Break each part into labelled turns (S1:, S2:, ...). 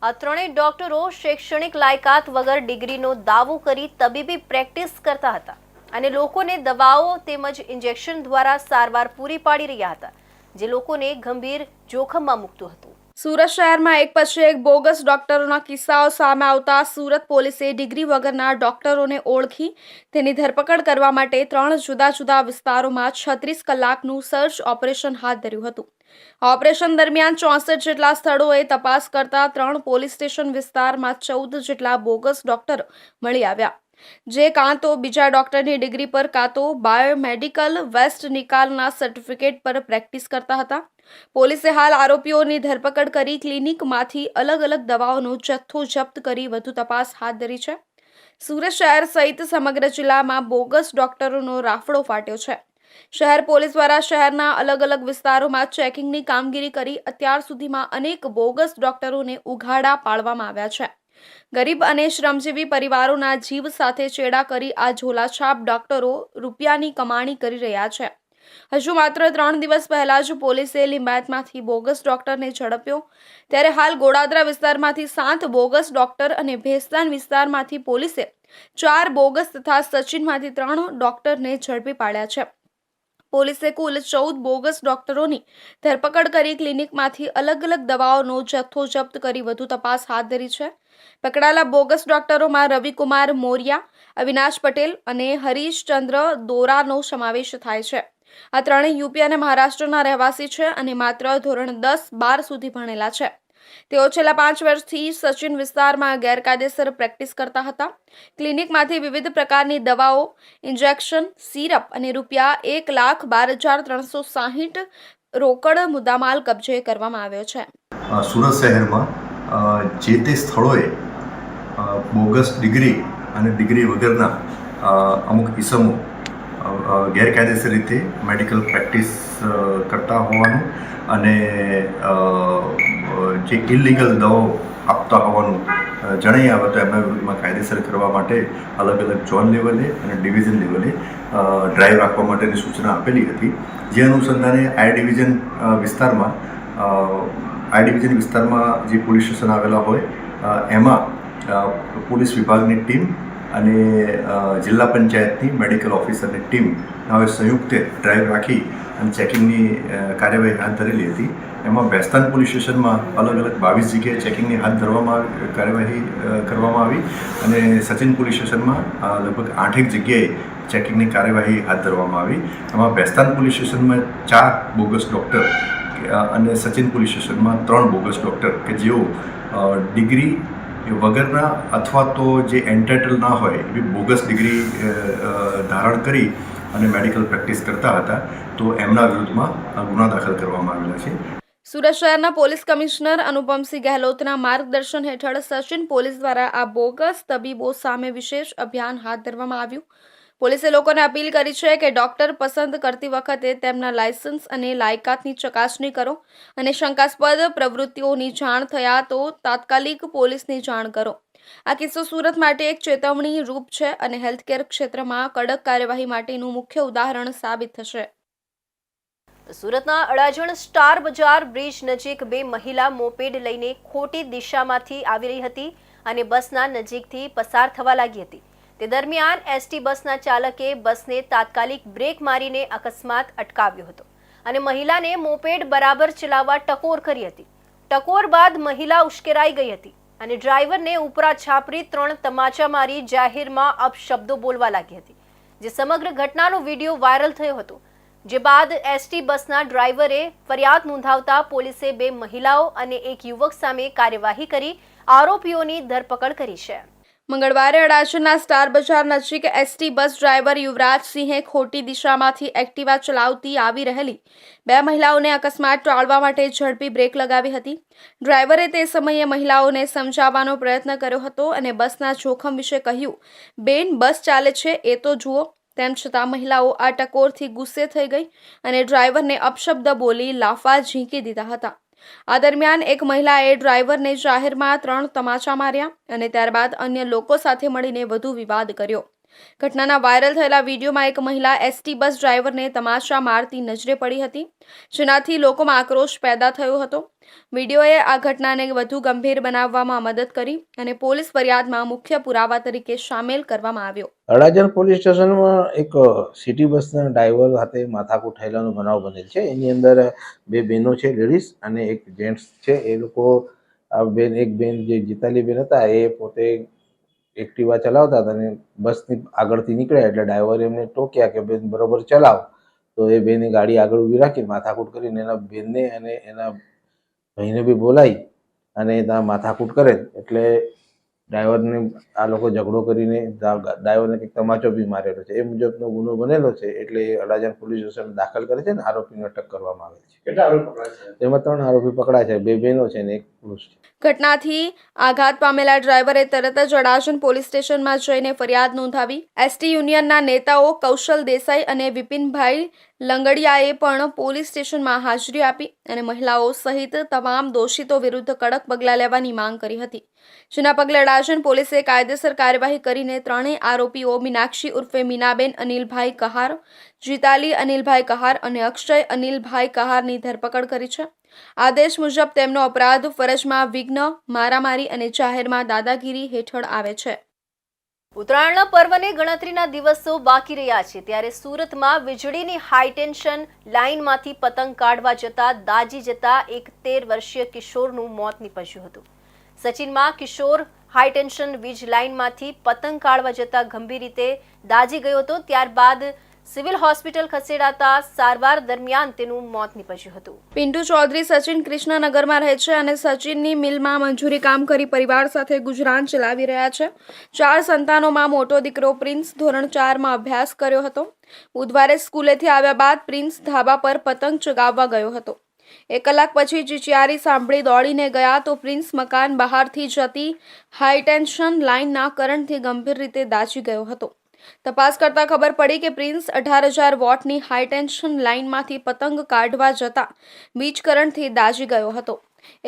S1: આ ત્રણેય ડોક્ટરો શૈક્ષણિક લાયકાત વગર ડિગ્રીનો દાવો કરી તબીબી પ્રેક્ટિસ કરતા હતા અને લોકોને દવાઓ તેમજ ઇન્જેક્શન દ્વારા સારવાર પૂરી પાડી રહ્યા હતા, જે લોકોને ગંભીર જોખમમાં મૂકતું હતું।
S2: સુરત શહેરમાં એક પછી એક બોગસ ડોક્ટરોના કિસ્સાઓ સામે આવતા સુરત પોલીસે ડિગ્રી વગરના ડોક્ટરોને ઓળખી તેની ધરપકડ કરવા માટે 3 જુદા જુદા વિસ્તારોમાં 36 કલાકનું સર્ચ ઓપરેશન હાથ ધર્યું હતું। ઓપરેશન દરમિયાન 64 જેટલા સ્થળોએ તપાસ કરતા 3 પોલીસ સ્ટેશન વિસ્તારમાં 14 જેટલા બોગસ ડોક્ટર મળી આવ્યા, જે કાં તો બીજા ડોક્ટરની ડિગ્રી પર કાં તો બાયોમેડિકલ વેસ્ટ નિકાલના સર્ટિફિકેટ પર પ્રેક્ટિસ કરતા હતા। પોલીસે હાલ આરોપીઓની ધરપકડ કરી ક્લિનિકમાંથી અલગ અલગ દવાઓનો જથ્થો જપ્ત કરી વધુ તપાસ હાથ ધરી છે। સુરત શહેર સહિત સમગ્ર જિલ્લામાં બોગસ ડોક્ટરોનો રાફડો ફાટ્યો છે। શહેર પોલીસ દ્વારા શહેરના અલગ અલગ વિસ્તારોમાં ચેકિંગની કામગીરી કરી અત્યાર સુધીમાં અનેક બોગસ ડોક્ટરોને ઉઘાડા પાડવામાં આવ્યા છે। ગરીબ અને શ્રમજીવી પરિવારોના જીવ સાથે ચેડા કરી આ ઝોલાછાપ ડોક્ટરો રૂપિયાની કમાણી કરી રહ્યા છે। હજુ માત્ર 3 દિવસ પહેલા જ પોલીસે લિંબાયતમાંથી બોગસ ડોક્ટરને ઝડપ્યો, ત્યારે હાલ ગોડાદરા વિસ્તારમાંથી 7 બોગસ ડોક્ટર અને ભેસ્તાન વિસ્તારમાંથી પોલીસે 4 બોગસ તથા સચિનમાંથી 3 ડોક્ટરને ઝડપી પાડ્યા છે। પોલીસે કુલ 14 બોગસ ડોક્ટરોની ધરપકડ કરી ક્લિનિકમાંથી અલગ અલગ દવાઓનો જથ્થો જપ્ત કરી વધુ તપાસ હાથ ધરી છે। પકડાયેલા બોગસ ડોક્ટરોમાં રવિકુમાર મોરિયા, અવિનાશ પટેલ અને હરીશચંદ્ર દોરાનો સમાવેશ થાય છે। આ ત્રણેય યુપી અને મહારાષ્ટ્રના રહેવાસી છે અને માત્ર ધોરણ 10-12 સુધી ભણેલા છે। તેઓ છેલ્લા 5 વર્ષથી સચિન વિસ્તારમાં ગેરકાયદેસર પ્રેક્ટિસ કરતા હતા। ક્લિનિકમાંથી વિવિધ પ્રકારની દવાઓ, ઇન્જેક્શન, સિરપ અને ₹1,12,360 રોકડ મુદ્દામાલ કબજે કરવામાં આવ્યો છે।
S3: સુરત શહેરમાં જે તે સ્થળોએ બોગસ ડિગ્રી અને ડિગ્રી વગરના અમુક ઇસમો ગેરકાયદેસર રીતે મેડિકલ પ્રેક્ટિસ કરતા હોવાનું અને જે ઇલીગલ દવાઓ આપતા હોવાનું જણાઈ આવે તો એમના વિરુદ્ધમાં કાયદેસર કરવા માટે અલગ અલગ ઝોન લેવલે અને ડિવિઝન લેવલે ડ્રાઈવ રાખવા માટેની સૂચના આપેલી હતી। જે અનુસંધાને આઈ ડિવિઝન વિસ્તારમાં જે પોલીસ સ્ટેશન આવેલા હોય એમાં પોલીસ વિભાગની ટીમ અને જિલ્લા પંચાયતની મેડિકલ ઓફિસરની ટીમ હવે સંયુક્ત ડ્રાઈવ રાખી અને ચેકિંગની કાર્યવાહી હાથ ધરેલી હતી। એમાં ભેસ્તાન પોલીસ સ્ટેશનમાં અલગ અલગ 22 જગ્યાએ ચેકિંગની હાથ ધરવામાં કાર્યવાહી કરવામાં આવી અને સચિન પોલીસ સ્ટેશનમાં લગભગ 8 જગ્યાએ ચેકિંગની કાર્યવાહી હાથ ધરવામાં આવી। એમાં ભેસ્તાન પોલીસ સ્ટેશનમાં 4 બોગસ ડૉક્ટર અને સચિન પોલીસ સ્ટેશનમાં 3 બોગસ ડૉક્ટર કે જેઓ ડિગ્રી વગરના અથવા તો જે એન્ટાઇટલ ના હોય એવી બોગસ ડિગ્રી ધારણ કરી અને મેડિકલ પ્રેક્ટિસ કરતા હતા, તો એમના વિરુદ્ધમાં ગુના દાખલ કરવામાં આવેલા છે।
S2: સુરત શહેરના પોલીસ કમિશનર અનુપમસિંહ ગહેલોતના માર્ગદર્શન હેઠળ સચિન પોલીસ દ્વારા આ બોગસ તબીબો સામે વિશેષ અભિયાન હાથ ધરવામાં આવ્યું। પોલીસે લોકોને અપીલ કરી છે કે ડોક્ટર પસંદ કરતી વખતે તેમના લાયસન્સ અને લાયકાતની ચકાસણી કરો અને શંકાસ્પદ પ્રવૃત્તિઓની જાણ થયા તો તાત્કાલિક પોલીસને જાણ કરો। આ કિસ્સો સુરત માટે એક ચેતવણી રૂપ છે અને હેલ્થકેર ક્ષેત્રમાં કડક કાર્યવાહી માટેનું મુખ્ય ઉદાહરણ સાબિત થશે।
S1: સુરતના અડાજણ સ્ટાર બજાર બ્રિજ નજીક 2 મહિલા મોપેડ લઈને ખોટી દિશામાંથી આવી રહી હતી અને બસના નજીકથી પસાર થવા લાગી હતી। તે દરમિયાન એસટી બસના ચાલકે બસને તાત્કાલિક બ્રેક મારીને અકસ્માત અટકાવ્યો હતો અને મહિલાને મોપેડ બરાબર ચલાવવા ટકોર કરી હતી। ટકોર બાદ મહિલા ઉશ્કેરાઈ ગઈ હતી અને ડ્રાઈવરને ઉપરા છાપરી 3 તમાચા મારી જાહેરમાં અપશબ્દો બોલવા લાગી હતી, જે સમગ્ર ઘટનાનો વિડીયો વાયરલ થયો હતો। જે બાદ એસટી બસના ડ્રાઈવરે ફરિયાદ નોંધાવતા પોલીસે 2 મહિલાઓ અને એક યુવક સામે કાર્યવાહી કરી આરોપીઓની ધરપકડ કરી છે।
S2: મંગળવારે અડાજણના સ્ટાર બજાર નજીક એસટી બસ ડ્રાઈવર યુવરાજસિંહે ખોટી દિશામાંથી એક્ટિવા ચલાવતી આવી રહેલી 2 મહિલાઓને અકસ્માત ટાળવા માટે ઝડપી બ્રેક લગાવી હતી। ડ્રાઈવરે તે સમયે મહિલાઓને સમજાવવાનો પ્રયત્ન કર્યો હતો અને બસના જોખમ વિશે કહ્યું, બેન બસ ચાલે છે એ તો જુઓ। તેમ છતાં મહિલાઓ આ ટકોરથી ગુસ્સે થઈ ગઈ અને ડ્રાઈવરને અપશબ્દ બોલી લાફા ઝીંકી દીધા હતા। આ દરમિયાન એક મહિલાએ ડ્રાઈવરને જાહેરમાં 3 તમાચા માર્યા અને ત્યારબાદ અન્ય લોકો સાથે મળીને વધુ વિવાદ કર્યો। ઘટનાના વાયરલ થયેલા વિડીયોમાં એક મહિલા એસટી બસ ડ્રાઈવરને તમાચા મારતી નજરે પડી હતી, જેનાથી લોકોમાં આક્રોશ પેદા થયો હતો। વિડીયોએ આ ઘટનાને વધુ ગંભીર બનાવવામાં મદદ કરી અને પોલીસ ફરિયાદમાં મુખ્ય પુરાવા તરીકે સામેલ કરવામાં આવ્યો.
S4: અડાજણ પોલીસ સ્ટેશનમાં એક સિટી બસના ડ્રાઈવર સાથે માથાકૂટ થયેલાનો બનાવ બનેલ છે. એની અંદર બે બહેનો છે લેડીઝ અને એક જેન્ટ્સ છે. એ લોકો એક બેન જે જીતાલી બેન હતા એ પોતે એક્ટિવા ચલાવતા હતા અને બસની આગળથી નીકળ્યા એટલે ડ્રાઈવરે એમને ટોક્યા કે બેન બરોબર ચલાવ. તો એ બેને ગાડી આગળ ઊભી રાખી માથાકૂટ કરીને એના બેનને અને એના ભાઈને બી બોલાવી અને ત્યાં માથાકૂટ કરે એટલે ડ્રાઈવરને આ લોકો ઝઘડો કરીને ડ્રાઈવરને કંઈક તમાચો બી મારેલો છે. એ મુજબનો ગુનો બનેલો છે એટલે એ અડાજણ પોલીસ સ્ટેશન દાખલ કરે છે અને આરોપીને અટક કરવામાં આવે છે.
S5: કેટલા આરોપી પકડાયા છે?
S4: તેમાં 3 આરોપી પકડાય છે, 2 બહેનો છે અને 1 પુરુષ છે.
S2: ઘટનાથી આઘાત પામેલા ડ્રાઈવરે તરત જ અડાજણ પોલીસ સ્ટેશનમાં જઈને ફરિયાદ નોંધાવી. એસટી યુનિયનના નેતાઓ કૌશલ દેસાઈ અને વિપિનભાઈ લંગડિયાએ પણ પોલીસ સ્ટેશનમાં હાજરી આપી અને મહિલાઓ સહિત તમામ દોષિતો વિરુદ્ધ કડક પગલાં લેવાની માંગ કરી હતી, જેના પગલે અડાજણ પોલીસે કાયદેસર કાર્યવાહી કરીને ત્રણેય આરોપીઓ મીનાક્ષી ઉર્ફે મીનાબેન અનિલભાઈ કહાર, જીતાલી અનિલભાઈ કહાર અને અક્ષય અનિલભાઈ કહારની ધરપકડ કરી છે. આદેશ મુજબ તેમનો અપરાધ ફરજમાં વિઘ્ન, મારામારી અને જાહેરમાં દાદાગીરી હેઠળ આવે છે.
S1: ઉત્તરાયણના પર્વને ગણતરીના દિવસો બાકી રહ્યા છે ત્યારે સુરતમાં વીજળીની હાઈટેન્શન લાઇનમાંથી પતંગ કાઢવા જતા દાઝી જતા એક 13 વર્ષીય કિશોરનું મોત નીપજ્યું હતું. સચિનમાં કિશોર હાઈટેન્શન વીજ લાઇનમાંથી પતંગ કાઢવા જતા ગંભીર રીતે દાઝી ગયો હતો. ત્યારબાદ સિવિલ હોસ્પિટલ ખસેડાતા સારવાર દરમિયાન તેનું મોત નીપજ્યું હતું.
S2: પિન્ટુ ચૌધરી સચિન કૃષ્ણનગરમાં રહે છે અને સચિનની મિલમાં મંજૂરી કામ કરી પરિવાર સાથે ગુજરાન ચલાવી રહ્યા છે. 4 સંતાનોમાં મોટો દીકરો પ્રિન્સ ધોરણ 4માં અભ્યાસ કર્યો હતો. બુધવારે સ્કૂલેથી આવ્યા બાદ પ્રિન્સ ધાબા પર પતંગ ચગાવવા ગયો હતો. 1 કલાક પછી ચીચિયારી સાંભળી દોડીને ગયા તો પ્રિન્સ મકાન બહારથી જતી હાઈટેન્શન લાઇનના કરંટથી ગંભીર રીતે દાઝી ગયો હતો. તપાસ કરતા ખબર પડી કે પ્રિન્સ 18,000 વોટની હાઈટેન્શન લાઇનમાંથી પતંગ કાઢવા જતા વીજ કરંટથી દાઝી ગયો હતો.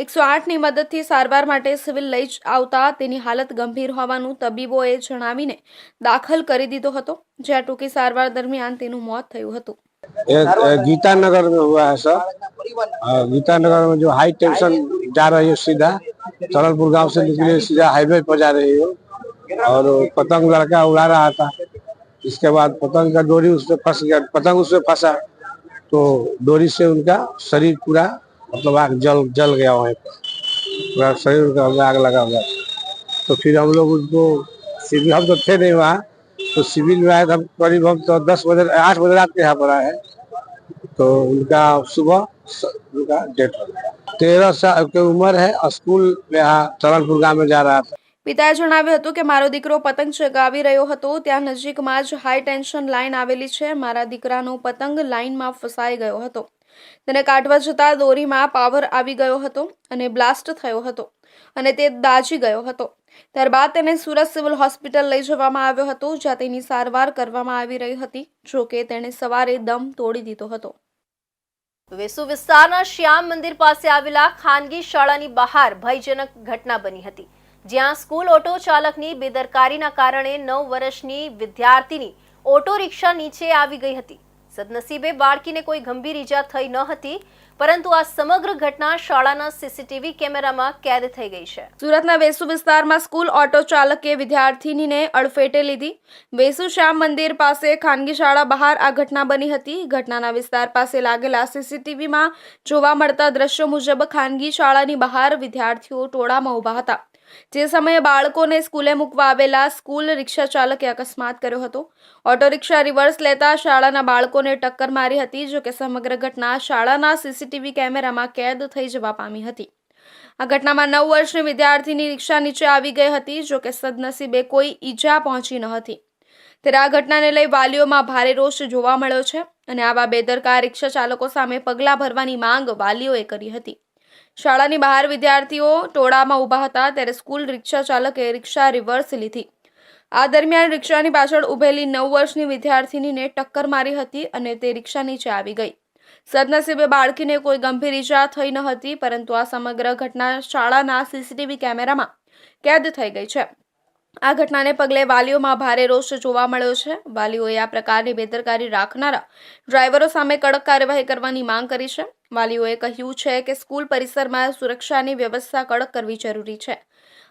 S2: 108ની મદદથી સારવાર માટે સિવિલ લઈ આવતા તેની હાલત ગંભીર હોવાનું તબીબોએ જણાવીને દાખલ કરી દીધો હતો, જ્યાં ટૂંકી સારવાર દરમિયાન તેનું મોત થયું હતું.
S6: गीता नगर में हुआ है सर. गीता नगर में जो हाई टेंशन जा रही है सीधा तरलपुर गांव से निकले सीधा हाईवे पर जा रही है और पतंग लड़का उड़ा रहा था. इसके बाद पतंग का डोरी उसमें फंस गया, पतंग उसमें फंसा तो डोरी से उनका शरीर पूरा मतलब आग जल गया वहीं पर, पूरा शरीर का आग लगा हुआ. तो फिर हम लोग उनको सिविल, हम तो थे नहीं वहाँ, तो सिविल में आए हम करीब हम तो 8 बजे रात के यहाँ पर आए तो उनका सुबह उनका डेथ हो गया. 13 साल की उम्र है और स्कूल यहाँ तरलपुर गाँव में जा रहा था.
S2: પિતાએ જણાવ્યું હતું કે મારો દીકરો પતંગ ચગાવી રહ્યો હતો. ત્યાં નજીકમાં જ હાઈ ટેન્શન લાઇન આવેલી છે. મારા દીકરાનો પતંગ લાઇનમાં ફસાઈ ગયો હતો. તેને કાઢવા જતા દોરીમાં પાવર આવી ગયો હતો અને બ્લાસ્ટ થયો હતો અને તે દાઝી ગયો હતો. ત્યારબાદ તેને સુરત સિવિલ હોસ્પિટલ લઈ જવામાં આવ્યો હતો, જ્યાં તેની સારવાર કરવામાં આવી રહી હતી. જોકે તેણે સવારે દમ તોડી દીધો હતો.
S1: વેસુ વિસ્તારના શ્યામ મંદિર પાસે આવેલા ખાનગી શાળાની બહાર ભયજનક ઘટના બની હતી, જ્યાં સ્કૂલ ઓટો ચાલકની બેદરકારીના કારણે 9 વર્ષની વિદ્યાર્થીની ઓટો રિક્ષા નીચે આવી ગઈ હતી. સદનસીબે બાળકીને કોઈ ગંભીર ઈજા થઈ ન હતી, પરંતુ આ સમગ્ર ઘટના શાળાના સીસીટીવી કેમેરામાં કેદ થઈ ગઈ છે.
S2: સુરતના વેસુ વિસ્તારમાં સ્કૂલ ઓટો ચાલકે વિદ્યાર્થીનીને અડફેટે લીધી. વેસુ શ્યામ મંદિર પાસે ખાનગી શાળા બહાર આ ઘટના બની હતી. ઘટનાના વિસ્તાર પાસે લાગેલા સીસીટીવીમાં જોવા મળતા દ્રશ્યો મુજબ ખાનગી શાળાની બહાર વિદ્યાર્થીઓ ટોળામાં ઊભા હતા. જે સમયે બાળકોને સ્કૂલે મૂકવા આવેલા સ્કૂલ રિક્ષા ચાલકે અકસ્માત કર્યો હતો. ઓટો રિક્ષા રિવર્સ લેતા શાળાના બાળકોને ટક્કર મારી હતી. જો કે સમગ્ર ઘટના શાળાના સીસીટીવી કેમેરામાં કેદ થઈ જવા પામી હતી. આ ઘટનામાં 9 વર્ષની વિદ્યાર્થીની રિક્ષા નીચે આવી ગઈ હતી. જો કે સદનસીબે કોઈ ઈજા પહોંચી ન હતી. ત્યારે આ ઘટનાને લઈ વાલીઓમાં ભારે રોષ જોવા મળ્યો છે અને આવા બેદરકાર રિક્ષા ચાલકો સામે પગલાં ભરવાની માંગ વાલીઓએ કરી હતી. શાળાની બહાર વિદ્યાર્થીઓ ટોળામાં ઊભા હતા ત્યારે સ્કૂલ રિક્ષા ચાલકે રિક્ષા રિવર્સ લીધી. આ દરમિયાન રિક્ષાની પાછળ ઊભેલી 9 વર્ષની વિદ્યાર્થીનીને ટક્કર મારી હતી અને તે રિક્ષા નીચે આવી ગઈ. સદનસીબે બાળકીને કોઈ ગંભીર ઈજા થઈ ન હતી, પરંતુ આ સમગ્ર ઘટના શાળાના સીસીટીવી કેમેરામાં કેદ થઈ ગઈ છે. આ ઘટનાને પગલે વાલીઓમાં ભારે રોષ જોવા મળ્યો છે. વાલીઓએ આ પ્રકારની બેદરકારી રાખનારા ડ્રાઈવરો સામે કડક કાર્યવાહી કરવાની માંગ કરી છે. વાલીઓએ કહ્યું છે કે સ્કૂલ પરિસરમાં સુરક્ષાની વ્યવસ્થા કડક કરવી જરૂરી છે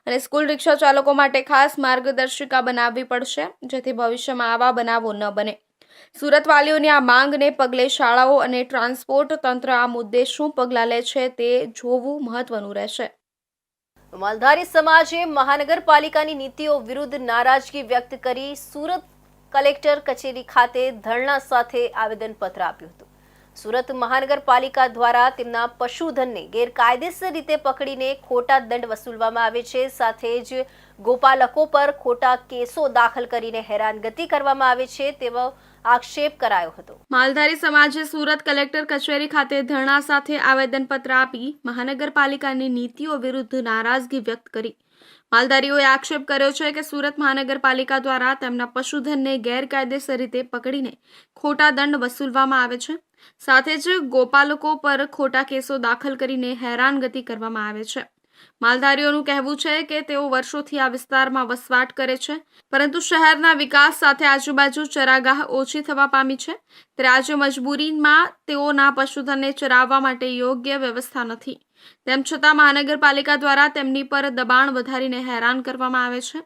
S2: અને સ્કૂલ રિક્ષા ચાલકો માટે ખાસ માર્ગદર્શિકા બનાવવી પડશે, જેથી ભવિષ્યમાં આવા બનાવો ન બને. સુરત વાલીઓની આ માંગને પગલે શાળાઓ અને ટ્રાન્સપોર્ટ તંત્ર આ મુદ્દે શું પગલાં લે છે તે જોવું મહત્વનું રહેશે.
S1: માલધારી સમાજે મહાનગરપાલિકાની નીતિઓ વિરુદ્ધ નારાજગી વ્યક્ત કરી સુરત કલેક્ટર કચેરી ખાતે ધરણા સાથે આવેદનપત્ર આપ્યું હતું. સુરત મહાનગરપાલિકા દ્વારા તેમના પશુધનને ગેરકાયદેસર રીતે પકડીને ખોટા દંડ વસૂલવામાં આવે છે, સાથે જ ગોપાલકો પર ખોટા કેસો દાખલ કરીને હેરાનગતિ કરવામાં આવે છે તેવો આક્ષેપ કરાયો હતો.
S2: માલધારી સમાજે સુરત કલેક્ટર કચેરી ખાતે ધરણા સાથે આવેદનપત્ર આપી મહાનગરપાલિકાની નીતિઓ વિરુદ્ધ નારાજગી વ્યક્ત કરી. માલધારીઓએ આક્ષેપ કર્યો છે કે સુરત મહાનગરપાલિકા દ્વારા તેમના પશુધનને ગેરકાયદેસર રીતે પકડીને ખોટા દંડ વસૂલવામાં આવે છે, સાથે જ ગોપાલકો પર ખોટા કેસો દાખલ કરીને હેરાનગતિ કરવામાં આવે છે. માલધારીઓનું કહેવું છે કે તેઓ વર્ષોથી આ વિસ્તારમાં વસવાટ કરે છે, પરંતુ શહેરના વિકાસ સાથે આજુબાજુ ચરાગાહ ઓછી થવા પામી છે, ત્યારે આજે મજબૂરીમાં તેઓના પશુધનને ચરાવવા માટે યોગ્ય વ્યવસ્થા નથી. તેમ છતાં મહાનગરપાલિકા દ્વારા તેમની પર દબાણ વધારીને હેરાન કરવામાં આવે છે.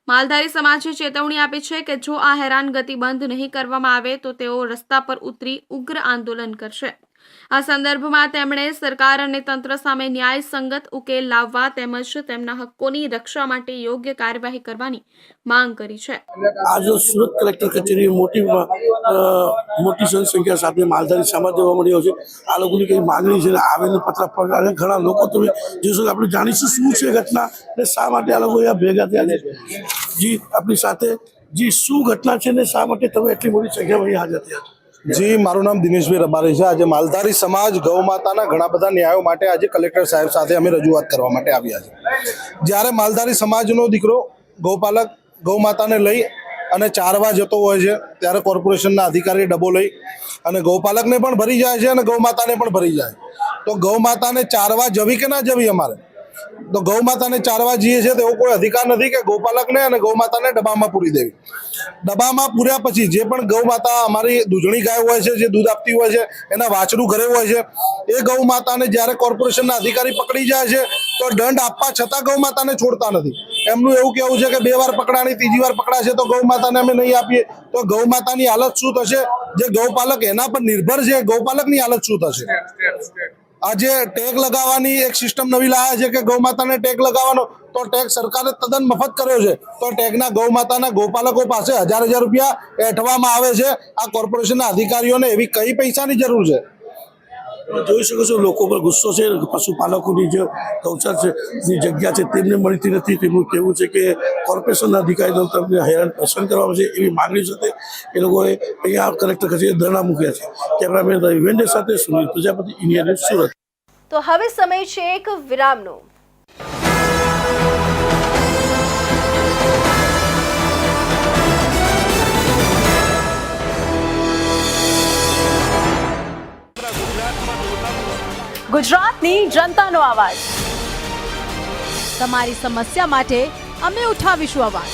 S2: માલધારી સમાજે ચેતવણી આપી છે કે જો આ હેરાનગતિ બંધ નહીં કરવામાં આવે તો તેઓ રસ્તા પર ઉતરી ઉગ્ર આંદોલન કરશે. આ સંદર્ભમાં તેમણે સરકાર અને તંત્ર સામે ન્યાયસંગત ઉકેલ લાવવા તેમજ તેમના હક્કોની રક્ષા માટે યોગ્ય કાર્યવાહી કરવાની માંગ કરી છે.
S5: आज सूरत कलेक्टर कचेरी मोटी जनसंख्या સાથે માલધારી સમાજ જોવા મળ્યો છે. આ લોકોની કઈ માંગણી છે, આવેદન પત્ર પર ઘણા લોકો તમે જોશો. આપણે જાણીશું શું છે ઘટના ને શા માટે આ લોકો અહીંયા ભેગા થયા છે. જી આપણી સાથે જી શું ઘટના છે ને શા માટે તમે એટલી મોટી સંખ્યામાં અહીંયા હાજર થયા છો?
S7: જી, મારું નામ દિનેશભાઈ રબારી છે. આજે માલધારી સમાજ ગૌ માતાના ઘણા બધા ન્યાયો માટે આજે કલેક્ટર સાહેબ સાથે અમે રજૂઆત કરવા માટે આવ્યા છે. જ્યારે માલધારી સમાજનો દીકરો ગૌપાલક ગૌ માતાને લઈ અને ચારવા જતો હોય છે, ત્યારે કોર્પોરેશનના અધિકારી ડબ્બો લઈ અને ગૌપાલકને પણ ભરી જાય છે અને ગૌ માતાને પણ ભરી જાય. તો ગૌ માતાને ચારવા જવી કે ના જવી અમારે? તો ગૌ માતાને ચારવા જઈએ છીએ તેવો કોઈ અધિકાર નથી કે ગૌપાલકને અને ગૌ માતાને ડબ્બામાં પૂરી દેવી. ડબ્બામાં પૂર્યા પછી જે પણ ગૌ માતા અમારી દૂધણી ગાય હોય છે, જે દૂધ આપતી હોય છે, એના વાછડું ઘરે હોય છે, એ ગૌ માતાને જ્યારે કોર્પોરેશનના અધિકારી પકડી જાય છે તો દંડ આપવા છતાં ગૌ માતાને છોડતા નથી. એમનું એવું કહેવું છે કે 2 વાર પકડાણી, 3જી વાર પકડાશે તો ગૌ માતાને અમે નહીં આપીએ. તો ગૌ માતાની હાલત શું થશે? જે ગૌપાલક એના પર નિર્ભર છે, ગૌપાલકની હાલત શું થશે? આજે ટેગ લગાવવાની એક સિસ્ટમ નવી લાવ્યા છે કે ગૌ માતાને ટેગ લગાવવાનો, તો ટેગ સરકારે તદ્દન મફત કર્યો છે. તો ટેગના ગૌ માતાના ગૌપાલકો પાસે 1000 રૂપિયા એઠવામાં આવે છે. આ કોર્પોરેશનના અધિકારીઓને એવી કઈ પૈસાની જરૂર છે?
S5: જોઈ શકો છો લોકો પર ગુસ્સો છે. પશુપાલકોની જે ગૌચર છે, જે જગ્યા છે તેમને મળતી નથી. તેમનું કહેવું છે કે કોર્પોરેશનના અધિકારીઓ તેમને હેરાન પસંદ કરવામાં છે. એવી માંગણી સાથે એ લોકોએ અહીંયા કલેક્ટર કચેરીએ ધરણા મૂક્યા છે. કેમેરામેન રવિ વેંડે સાથે સુનિલ પ્રજાપતિ, ઇન્ડિયા ન્યૂઝ, સુરત.
S1: તો હવે સમય છે એક વિરામનો.
S8: ગુજરાતની જનતાનો અવાજ. તમારી સમસ્યા માટે અમે ઉઠાવીશું અવાજ.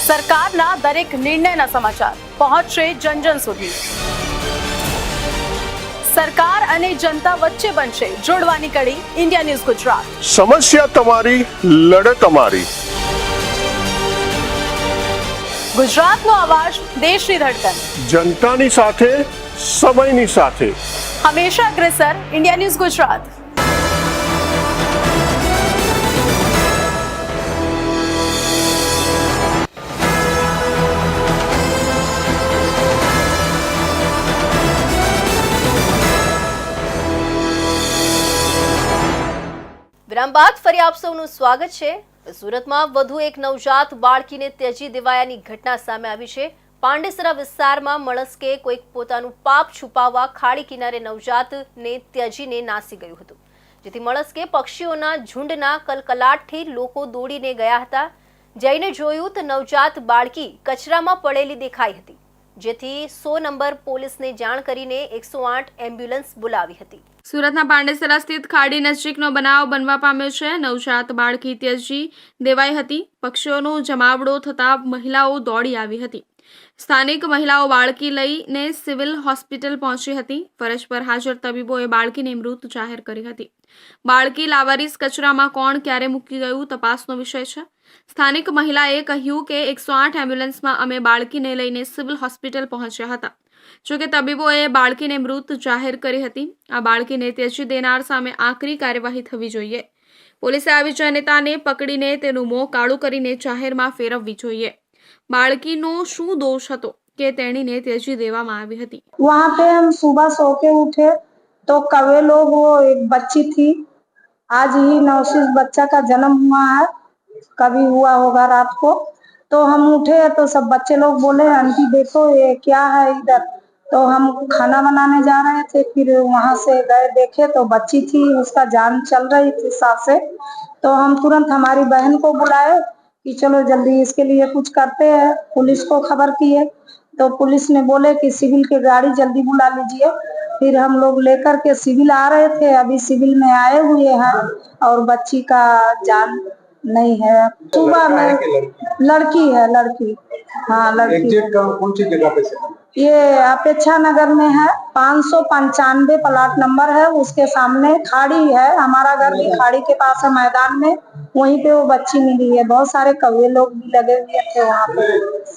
S8: સરકારના દરેક નિર્ણયના સમાચાર પહોંચશે જન જન સુધી. સરકાર અને જનતા વચ્ચે બનશે જોડવાની કડી ઇન્ડિયા ન્યૂઝ ગુજરાત.
S9: સમસ્યા તમારી, લડત અમારી.
S8: ગુજરાતનો અવાજ, દેશની ધડકન.
S9: જનતાની સાથે, સમયની સાથે.
S8: હંમેશા અગ્રેસર ઇન્ડિયા ન્યૂઝ ગુજરાત.
S1: વિરામ બાદ ફરી આપ સૌનું સ્વાગત છે. સુરતમાં વધુ એક નવજાત બાળકીને ત્યજી દેવાયાની ઘટના સામે આવી છે. પાંડેસરા વિસ્તારમાં મળસ્કે કોઈક પોતાનું પાપ છુપાવવા ખાડી કિનારે નવજાતને ત્યજીને નાસી ગયું હતું, જેથી મળસ્કે પક્ષીઓના ઝુંડના કલકલાટથી લોકો દોડીને ગયા હતા. જઈને જોયું તો નવજાત બાળકી કચરામાં પડેલી દેખાઈ હતી, જેથી 100 નંબર પોલીસને જાણ કરીને 108 એમ્બ્યુલન્સ બોલાવી હતી.
S2: સુરતના પાંડેસરા સ્થિત ખાડી નજીકનો બનાવ બનવા પામ્યો છે. નવજાત બાળકી ત્યજી દેવાઈ હતી. પક્ષીઓનો જમાવડો થતા મહિલાઓ દોડી આવી હતી. સ્થાનિક મહિલાઓ બાળકી લઈને સિવિલ હોસ્પિટલ પહોંચી હતી. ફરજ પર હાજર તબીબોએ બાળકીને મૃત જાહેર કરી હતી. બાળકી લાવારીસ કચરામાં કોણ ક્યારે મૂકી ગયું તપાસનો વિષય છે. સ્થાનિક મહિલાએ કહ્યું કે 108 એમ્બ્યુલન્સમાં અમે બાળકીને લઈને સિવિલ હોસ્પિટલ પહોંચ્યા હતા. જોકે તબીબોએ બાળકીને મૃત જાહેર કરી હતી. આ બાળકીને ત્યજી દેનાર સામે આકરી કાર્યવાહી થવી જોઈએ. પોલીસે આવી જનતાને પકડીને તેનું મોં કાળું કરીને જાહેરમાં ફેરવવી જોઈએ. બાળકીનો શું દોષ હતો કે તેણીને ત્યજી દેવામાં આવી હતી?
S10: वहाँ पे हम सुबह सो के उठे तो कौवे लोग, वो एक बच्ची थी, आज ही नवशीष बच्चा का जन्म हुआ है, कभी हुआ होगा रात को, तो हम उठे तो सब बच्चे लोग बोले आंटी देखो ये क्या है इधर, तो हम खाना बनाने जा रहे थे, फिर वहाँ से गए देखे तो बच्ची थी, उसका जान चल रही थी सांस से, तो हम तुरंत हमारी बहन को बुलाए कि चलो जल्दी इसके लिए कुछ करते हैं. पुलिस को खबर किए तो पुलिस ने बोले कि सिविल की गाड़ी जल्दी बुला लीजिए. फिर हम लोग लेकर के सिविल आ रहे थे, अभी सिविल में आए हुए हैं और बच्ची का जान नहीं है. सुबह में लड़की है, लड़की, हाँ लड़की.
S6: कौन सी जगह पे से?
S10: ये अपेक्षा नगर में है, 595 प्लाट नंबर है, उसके सामने खाड़ी है, हमारा घर भी खाड़ी के पास है मैदान में, वहीं पे वो बच्ची मिली है. बहुत सारे कौवे लोग भी लगे हुए थे वहाँ पे.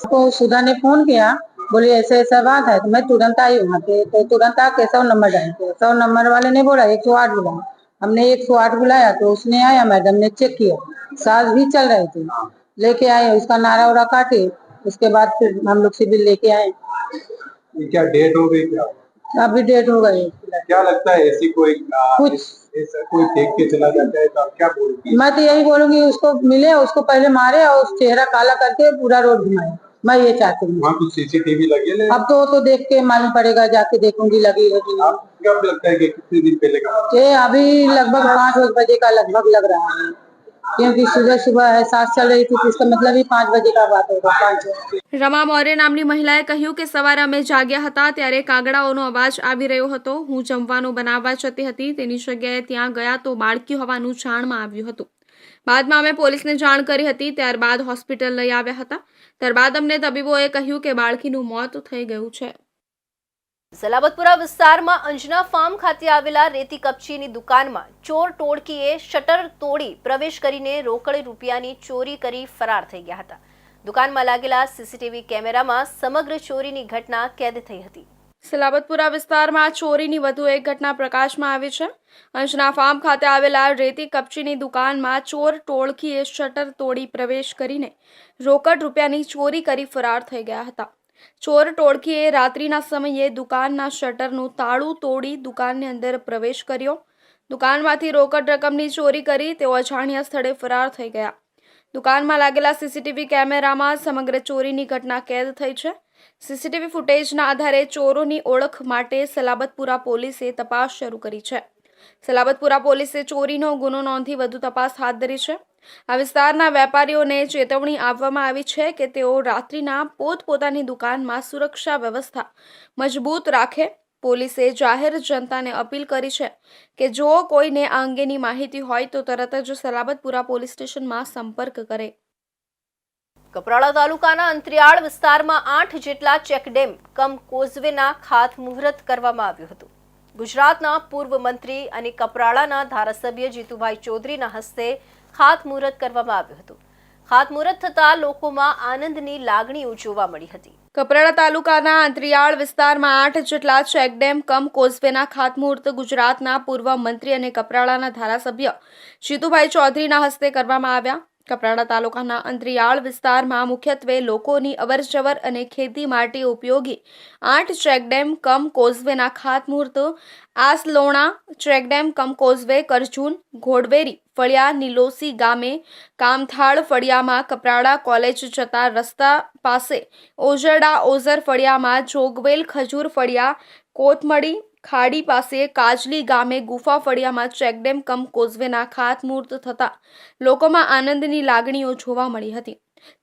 S10: तो सुधा ने फोन किया, बोली ऐसे ऐसा बात है, तो मैं तुरंत आई वहाँ पे, तो तुरंत आके 100 नंबर डाले. 100 नंबर वाले ने बोला 108 बुलाओ. हमने 108 बुलाया तो उसने आया, मैडम ने चेक किया, सांस भी चल रही थी, लेके आए, उसका नारा वारा काटे, उसके बाद फिर हम लोग सिविल लेके आए.
S6: क्या डेट हो गई? क्या
S10: अभी डेट हो गई.
S6: क्या लगता है ऐसी कोई
S10: कुछ
S6: ऐसा कोई देख के चला जाता है तो आप क्या बोलती?
S10: मैं तो यही बोलूंगी उसको मिले, उसको पहले मारे और उस चेहरा काला करके पूरा रोड घुमाए. मैं ये चाहती हूँ.
S6: वहाँ कुछ सीसीटीवी लगे ले?
S10: अब तो देख के मालूम पड़ेगा, जाके देखूंगी लगी है कि नहीं.
S6: आप क्या लगता है कि कितने दिन पहले का?
S10: ये अभी लगभग 5 बजे का लगभग लग रहा है, क्योंकि सुबह सुबह है सांस चल रही थी, तो इसका मतलब ही 5 बजे का बात होगा. 5 बजे.
S2: રમા મૌર્ય નામની મહિલાએ કહ્યું કે સવારે અમે જાગ્યા હતા ત્યારે કાગડાઓનો અવાજ આવી રહ્યો હતો. હું જમવાનું બનાવવા જતી હતી, તેની જગ્યાએ ત્યાં ગયા તો બાળકી હોવાનું જાણમાં આવ્યું હતું. બાદમાં અમે પોલીસને જાણ કરી હતી, ત્યારબાદ હોસ્પિટલ લઈ આવ્યા હતા. ત્યારબાદ અમને તબીબોએ કહ્યું કે બાળકીનું મોત થઈ ગયું છે.
S1: સલાબતપુરા વિસ્તારમાં અંજના ફાર્મ ખાતે આવેલા રેતી કપચીની દુકાનમાં ચોર ટોળકીએ શટર તોડી પ્રવેશ કરીને રોકડ રૂપિયાની ચોરી કરી ફરાર થઈ ગયા હતા. દુકાનમાં લાગેલા સીસીટીવી કેમેરામાં સમગ્ર ચોરીની ઘટના કેદ થઈ હતી.
S2: સલાબતપુરા વિસ્તારમાં ચોરીની વધુ એક ઘટના પ્રકાશમાં આવી છે. અંજના ફાર્મ ખાતે આવેલા રેતી કપચીની દુકાનમાં ચોર ટોળકીએ શટર તોડી પ્રવેશ કરીને રોકડ રૂપિયાની ચોરી કરી ફરાર થઈ ગયા હતા. ચોર ટોળકીએ રાત્રિના સમયે દુકાનના શટરનું તાળું તોડી દુકાનની અંદર પ્રવેશ કર્યો. દુકાનમાંથી રોકડ રકમની ચોરી કરી તેઓ અજાણ્યા સ્થળે ફરાર થઈ ગયા. દુકાનમાં લાગેલા સીસીટીવી કેમેરામાં સમગ્ર ચોરીની ઘટના કેદ થઈ છે. સીસીટીવી ફૂટેજના આધારે ચોરોની ઓળખ માટે સલાબતપુરા પોલીસે તપાસ શરૂ કરી છે. સલાબતપુરા પોલીસે ચોરીનો ગુનો નોંધી વધુ તપાસ હાથ ધરી છે. આ વિસ્તારના વેપારીઓને ચેતવણી આપવામાં આવી છે કે તેઓ રાત્રિના પોતપોતાની દુકાનમાં સુરક્ષા વ્યવસ્થા મજબૂત રાખે. પોલીસે જાહેર જનતાને અપીલ કરી છે કે જો કોઈને આ અંગેની માહિતી હોય તો તરત જ સલાબતપુરા પોલીસ સ્ટેશનમાં સંપર્ક કરે.
S1: કપરાડા તાલુકાના અંતરિયાળ વિસ્તારમાં 8 જેટલા ચેકડેમ કમ કોઝવેના ખાતમુહૂર્ત કરવામાં આવ્યું હતું. ગુજરાતના પૂર્વ મંત્રી અને કપરાડાના ધારાસભ્ય જીતુભાઈ ચૌધરીના હસ્તે ખાતમુહૂર્ત કરવામાં આવ્યું હતું. ખાતમુહૂર્ત થતા લોકોમાં આનંદની લાગણીઓ જોવા મળી હતી.
S2: કપરાડા તાલુકાના અંતરિયાળ વિસ્તારમાં 8 જેટલા ચેકડેમ કમ કોઝવેના ખાતમુહૂર્ત ગુજરાતના પૂર્વ મંત્રી અને કપરાડાના ધારાસભ્ય જીતુભાઈ ચૌધરીના હસ્તે કરવામાં આવ્યા. કપરાડા તાલુકાના અંતરિયાળ વિસ્તારમાં મુખ્યત્વે લોકોની અવરજવર અને ખેતી માટે ઉપયોગી 8 ચેકડેમ કમ કોઝવેના ખાતમુહૂર્ત આસલોણા ચેકડેમ કમ કોઝવે કરજૂન ઘોડવેરી ફળિયા નીલોસી ગામે કામથાળ ફળિયામાં કપરાડા કોલેજ જતા રસ્તા પાસે ઓજરડા ઓઝર ફળિયામાં જોગવેલ ખજૂર ફળિયા કોથમડી ખાડી પાસે કાજલી ગામે ગુફા ફળિયામાં ચેકડેમ કમ કોઝવેના ખાતમુહૂર્ત થતા લોકોમાં આનંદની લાગણીઓ જોવા મળી હતી.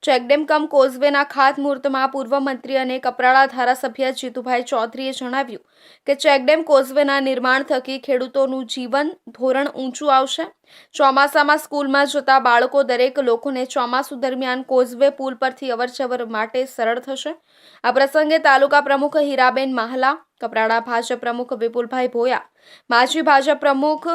S2: ચેકડેમ કમ કોઝવેના ખાતમુહૂર્તમાં પૂર્વ મંત્રી અને કપરાડા ધારાસભ્ય જીતુભાઈ ચૌધરીએ જણાવ્યું કે ચેકડેમ કોઝવેના નિર્માણ થકી ખેડૂતોનું જીવન ધોરણ ઊંચું આવશે. ચોમાસામાં સ્કૂલમાં જતા બાળકો દરેક લોકોને ચોમાસુ દરમિયાન કોઝવે પુલ પરથી અવરજવર માટે સરળ થશે. આ પ્રસંગે તાલુકા પ્રમુખ હીરાબેન માહલા, કપરાડા ભાજપ પ્રમુખ વિપુલભાઈ ભોયા, માજી ભાજપ પ્રમુખ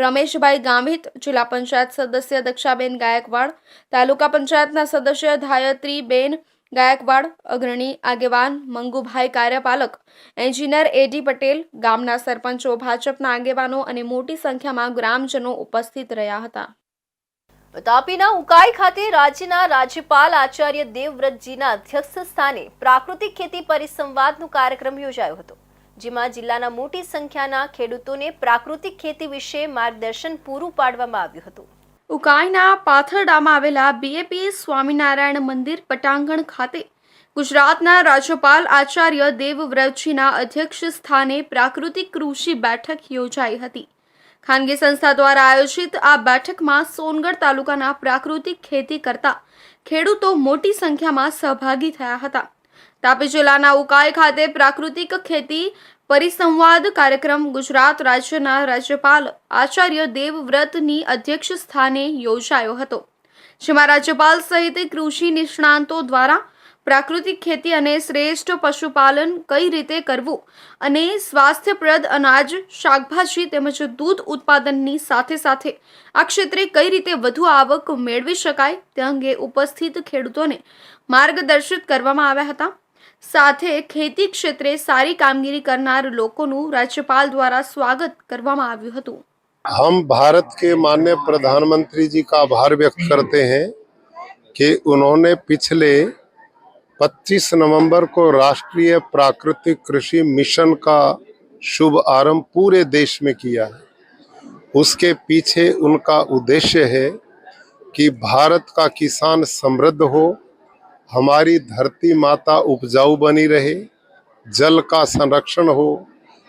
S2: રમેશભાઈ ગામિત, જિલ્લા પંચાયત સદસ્ય દક્ષાબેન ગાયકવાડ, તાલુકા પંચાયતના સદસ્ય ધાયત્રીબેન ગાયકવાડ, અગ્રણી આગેવાન મંગુભાઈ કાર્યપાલક, એન્જિનિયર એડી પટેલ, ગામના સરપંચો, ભાજપના આગેવાનો અને મોટી સંખ્યામાં ગ્રામજનો ઉપસ્થિત રહ્યા હતા.
S1: તાપીના ઉકાઈ ખાતે રાજ્યના રાજ્યપાલ આચાર્ય દેવવ્રતજીના અધ્યક્ષ સ્થાને પ્રાકૃતિક ખેતી પરિસંવાદનો કાર્યક્રમ યોજાયો હતો, જેમાં જિલ્લાના મોટી સંખ્યાના ખેડૂતોને પ્રાકૃતિક ખેતી વિશે માર્ગદર્શન પૂરું પાડવામાં આવ્યું હતું.
S2: ઉકાઈના પાથરડામાં આવેલા બીએપી સ્વામિનારાયણ મંદિર પટાંગણ ખાતે ગુજરાતના રાજ્યપાલ આચાર્ય દેવવ્રતજીના અધ્યક્ષ સ્થાને પ્રાકૃતિક કૃષિ બેઠક યોજાઈ હતી. ખાનગી સંસ્થા દ્વારા આયોજિત આ બેઠકમાં સોનગઢ તાલુકાના પ્રાકૃતિક ખેતી કરતા ખેડૂતો મોટી સંખ્યામાં સહભાગી થયા હતા. તાપી જિલ્લાના ઉકાઈ ખાતે પ્રાકૃતિક ખેતી પરિસંવાદ કાર્યક્રમ ગુજરાત રાજ્યના રાજ્યપાલ આચાર્ય દેવવ્રતની અધ્યક્ષ સ્થાને યોજાયો હતો, જેમાં રાજ્યપાલ સહિત કૃષિ નિષ્ણાંતો દ્વારા પ્રાકૃતિક ખેતી અને શ્રેષ્ઠ પશુપાલન કઈ રીતે કરવું અને સ્વાસ્થ્યપ્રદ અનાજ, શાકભાજી તેમજ દૂધ ઉત્પાદનની સાથે સાથે આ ક્ષેત્રે કઈ રીતે વધુ આવક મેળવી શકાય તે અંગે ઉપસ્થિત ખેડૂતોને માર્ગદર્શિત કરવામાં આવ્યા હતા. સાથે ખેતી ક્ષેત્રે સારી કામગીરી કરનાર લોકોનું રાજ્યપાલ દ્વારા સ્વાગત કરવામાં આવ્યું હતું.
S11: हम भारत के माननीय प्रधानमंत्री जी का आभार व्यक्त करते हैं कि उन्होंने पिछले 25 नवंबर को राष्ट्रीय प्राकृतिक कृषि मिशन का शुभ आरंभ पूरे देश में किया है. उसके पीछे उनका उद्देश्य है कि भारत का किसान समृद्ध हो, हमारी धरती माता उपजाऊ बनी रहे, जल का संरक्षण हो,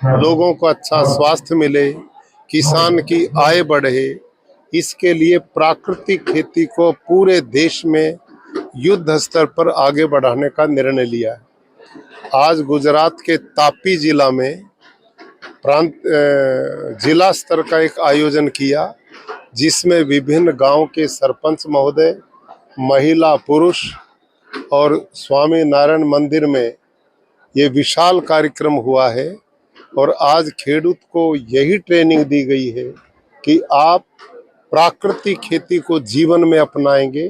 S11: लोगों को अच्छा स्वास्थ्य मिले, किसान की आय बढ़े. इसके लिए प्राकृतिक खेती को पूरे देश में युद्ध स्तर पर आगे बढ़ाने का निर्णय लिया है. आज गुजरात के तापी जिला में जिला स्तर का एक आयोजन किया, जिसमें विभिन्न गांव के सरपंच महोदय, महिला, पुरुष और स्वामी नारायण मंदिर में ये विशाल कार्यक्रम हुआ है. और आज खेडूत को यही ट्रेनिंग दी गई है कि आप प्राकृतिक खेती को जीवन में अपनाएंगे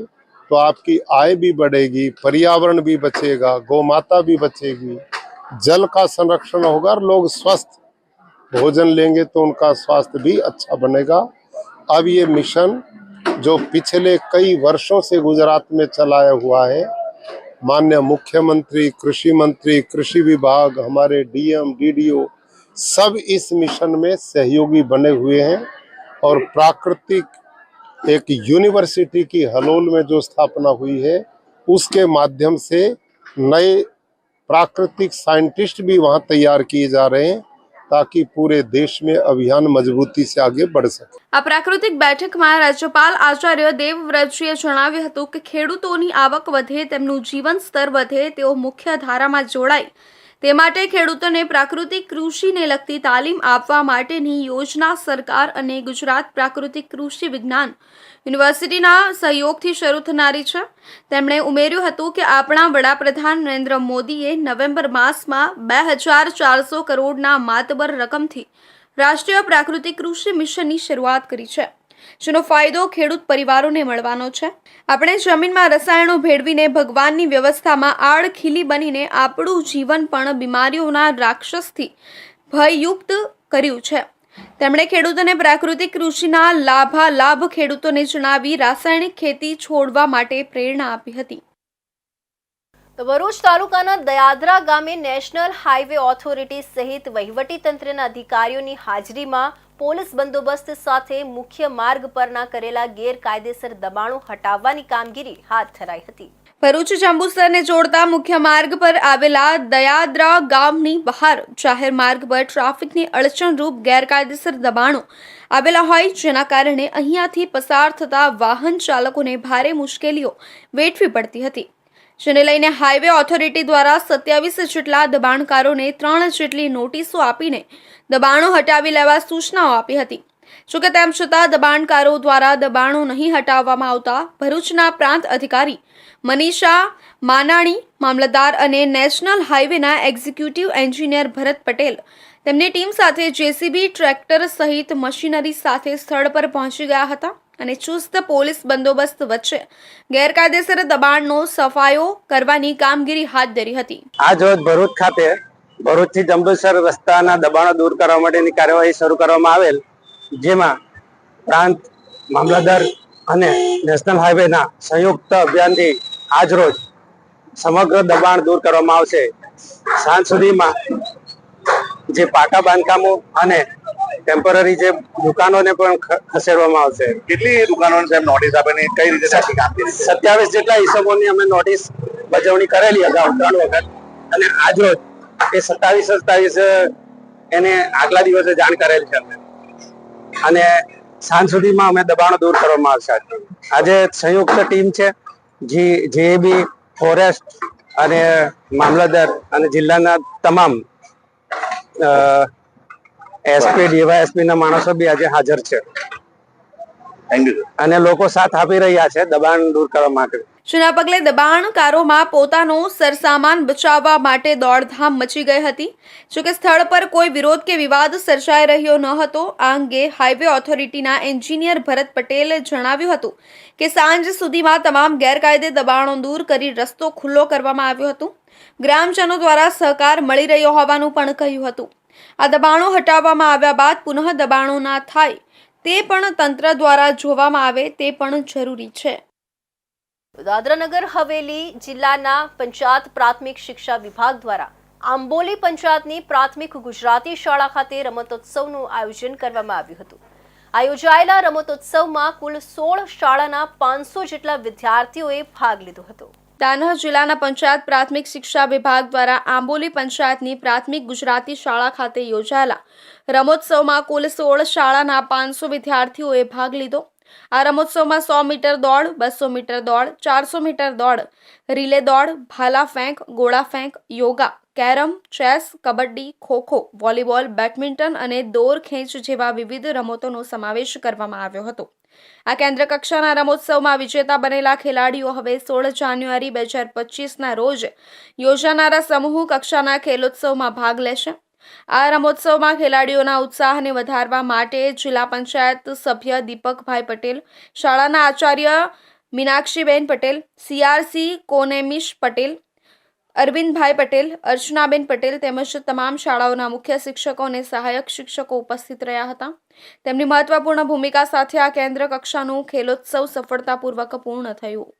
S11: तो आपकी आय भी बढ़ेगी, पर्यावरण भी बचेगा, गौ माता भी बचेगी, जल का संरक्षण होगा और लोग स्वस्थ भोजन लेंगे तो उनका स्वास्थ्य भी अच्छा बनेगा. अब ये मिशन जो पिछले कई वर्षों से गुजरात में चलाया हुआ है, माननीय मुख्यमंत्री, कृषि मंत्री, कृषि विभाग, हमारे डीएम, डीडीओ सब इस मिशन में सहयोगी बने हुए हैं. और प्राकृतिक एक यूनिवर्सिटी की हलोल में जो स्थापना हुई है, उसके माध्यम से नए प्राकृतिक साइंटिस्ट भी वहाँ तैयार किए जा रहे हैं, ताकि पूरे देश में अभियान मजबूती से आगे बढ़ सके.
S2: આ પ્રાકૃતિક બેઠકમાં રાજ્યપાલ આચાર્ય દેવવ્રતજીએ જણાવ્યું હતું કે ખેડૂતોની આવક વધે, તેમનું જીવન સ્તર વધે, તેઓ મુખ્ય ધારામાં જોડાય તે માટે ખેડૂતોને પ્રાકૃતિક કૃષિને લગતી તાલીમ આપવા માટેની યોજના સરકાર અને ગુજરાત પ્રાકૃતિક કૃષિ વિજ્ઞાન યુનિવર્સિટીના સહયોગથી શરૂ થનારી છે. તેમણે ઉમેર્યું હતું કે આપણા વડાપ્રધાન નરેન્દ્ર મોદીએ નવેમ્બર માસમાં 2400 કરોડના માતબર રકમથી રાષ્ટ્રીય પ્રાકૃતિક કૃષિ મિશનની શરૂઆત કરી છે, જેનો ફાયદો ખેડૂત પરિવારોને મળવાનો છે. આપણે જમીનમાં રસાયણો ભેળવીને ભગવાનની વ્યવસ્થામાં આડખીલી બનીને આપણું જીવન પણ બીમારીઓના રાક્ષસથી ભયયુક્ત કર્યું છે. તેમણે ખેડૂતોને પ્રાકૃતિક કૃષિના લાભાલાભ ખેડૂતોને જણાવી રાસાયણિક ખેતી છોડવા માટે પ્રેરણા આપી હતી.
S1: તો ભરૂચ તાલુકાના દયાદરા ગામે નેશનલ હાઈવે ઓથોરિટી સહિત વહીવટી તંત્રના અધિકારીઓની હાજરીમાં પોલીસ બંદોબસ્ત સાથે મુખ્ય માર્ગ પરના કરેલા ગેરકાયદેસર દબાણો હટાવવાની કામગીરી હાથ ધરાઈ હતી.
S2: ભરૂચ જંબુસરને જોડતા મુખ્ય માર્ગ પર આવેલા દયાદ્રા ગામની બહાર જાહેર માર્ગ પર ટ્રાફિકની અડચણરૂપ ગેરકાયદેસર દબાણો આવેલા હોય, જેના કારણે અહીંયાથી પસાર થતા વાહન ચાલકોને ભારે મુશ્કેલીઓ વેઠવી પડતી હતી, જેને લઈને હાઈવે ઓથોરિટી દ્વારા 27 જેટલા દબાણકારોને 3 જેટલી નોટિસો આપીને દબાણો હટાવી લેવા સૂચનાઓ આપી હતી. જોકે તેમ છતાં દબાણકારો દ્વારા દબાણો નહીં હટાવવામાં આવતા ભરૂચના પ્રાંત અધિકારી મનીષા માનાણી, મામલતદાર અને નેશનલ હાઈવેના એક્ઝિક્યુટિવ એન્જિનિયર ભરત પટેલ તેમની ટીમ સાથે જેસીબી, ટ્રેક્ટર સહિત મશીનરી સાથે સ્થળ પર પહોંચી ગયા હતા અને ચુસ્ત પોલીસ બંદોબસ્ત વચ્ચે ગેરકાયદેસર દબાણનો સફાયો કરવાની કામગીરી હાથ ધરી હતી.
S6: આજ રોજ ભરૂચ ખાતે ભરૂચથી જંબુસર રસ્તાના દબાણો દૂર કરવા માટેની કાર્યવાહી શરૂ કરવામાં આવેલ, જેમાં પ્રાંત, મામલતદાર અને નેશનલ હાઈવેના સંયુક્ત અભિયાનથી આજ રોજ સમગ્ર દબાણ દૂર કરવામાં આવશે. સાંજ સુધીમાં જે પાકા બાંધકામો અને ટેમ્પરરી જે દુકાનોને પણ ખસેડવામાં આવશે.
S12: કેટલી દુકાનોને સાહેબ નોટિસ આપેલી, કઈ રીતે સાચી કામગીરી?
S6: 27 જેટલા હિસાબોની અમે નોટિસ બજવણી કરેલી અગાઉ 3 વખત, અને આજ રોજ એ 27 એને આગલા દિવસે જાણ કરેલી છે અને સાંજ સુધીમાં અમે દબાણો દૂર કરવામાં આવશે. આજે સંયુક્ત ટીમ છે, જેબી, ફોરેસ્ટ અને મામલતદાર અને જિલ્લાના તમામ એસપી, ડીવાયએસપી ના માણસો બી આજે હાજર છે અને લોકો સાથ આપી રહ્યા છે દબાણ દૂર કરવા માટે.
S2: જેના પગલે દબાણકારોમાં પોતાનો સરસામાન બચાવવા માટે દોડધામ મચી ગઈ હતી. જોકે સ્થળ પર કોઈ વિરોધ કે વિવાદ સર્જાઈ રહ્યો ન હતો. આ અંગે હાઈવે ઓથોરિટીના એન્જિનિયર ભરત પટેલે જણાવ્યું હતું કે સાંજ સુધીમાં તમામ ગેરકાયદે દબાણો દૂર કરી રસ્તો ખુલ્લો કરવામાં આવ્યો હતો. ગ્રામજનો દ્વારા સહકાર મળી રહ્યો હોવાનું પણ કહ્યું હતું. આ દબાણો હટાવવામાં આવ્યા બાદ પુનઃ દબાણો ના થાય તે પણ તંત્ર દ્વારા જોવામાં આવે તે પણ જરૂરી છે.
S1: દાદરાનગર હવેલી જિલ્લાના પંચાયત પ્રાથમિક શિક્ષા વિભાગ દ્વારા આંબોલી પંચાયતની પ્રાથમિક ગુજરાતી શાળા ખાતે રમતોત્સવનું આયોજન કરવામાં આવ્યું હતું. આ યોજાયેલા રમતોત્સવમાં કુલ 16 શાળાના 500 જેટલા વિદ્યાર્થીઓએ ભાગ લીધો હતો.
S2: તાનહ જિલ્લાના પંચાયત પ્રાથમિક શિક્ષા વિભાગ દ્વારા આંબોલી પંચાયતની પ્રાથમિક ગુજરાતી શાળા ખાતે યોજાયેલા રમોત્સવમાં કુલ 16 શાળાના 500 વિદ્યાર્થીઓએ ભાગ લીધો. આ રમોત્સવમાં 100 મીટર દોડ, 200 મીટર દોડ, 400 મીટર દોડ, રિલે દોડ, ભાલા ફેંક, ગોળા ફેંક, yoga, carrom, chess, kabaddi, kho kho, volleyball, badminton અને દોર ખેંચ જેવા વિવિધ રમતોનો સમાવેશ કરવામાં આવ્યો હતો. આ કેન્દ્ર કક્ષાના રમોત્સવમાં વિજેતા બનેલા ખેલાડીઓ હવે 16 જાન્યુઆરી 2025ના રોજ યોજાનારા સમૂહ કક્ષાના ખેલોત્સવમાં ભાગ લેશે. આ રમોત્સવમાં ખેલાડીઓના ઉત્સાહને વધારવા માટે જિલ્લા પંચાયત સભ્ય દીપકભાઈ પટેલ, શાળાના આચાર્ય મીનાક્ષીબેન પટેલ, CRC કોનેમિશ પટેલ, અરવિંદભાઈ પટેલ, અર્ચનાબેન પટેલ તેમજ તમામ શાળાઓના મુખ્ય શિક્ષકો અને સહાયક શિક્ષકો ઉપસ્થિત રહ્યા હતા. તેમની મહત્વપૂર્ણ ભૂમિકા સાથે આ કેન્દ્ર કક્ષાનું ખેલોત્સવ સફળતાપૂર્વક પૂર્ણ થયું.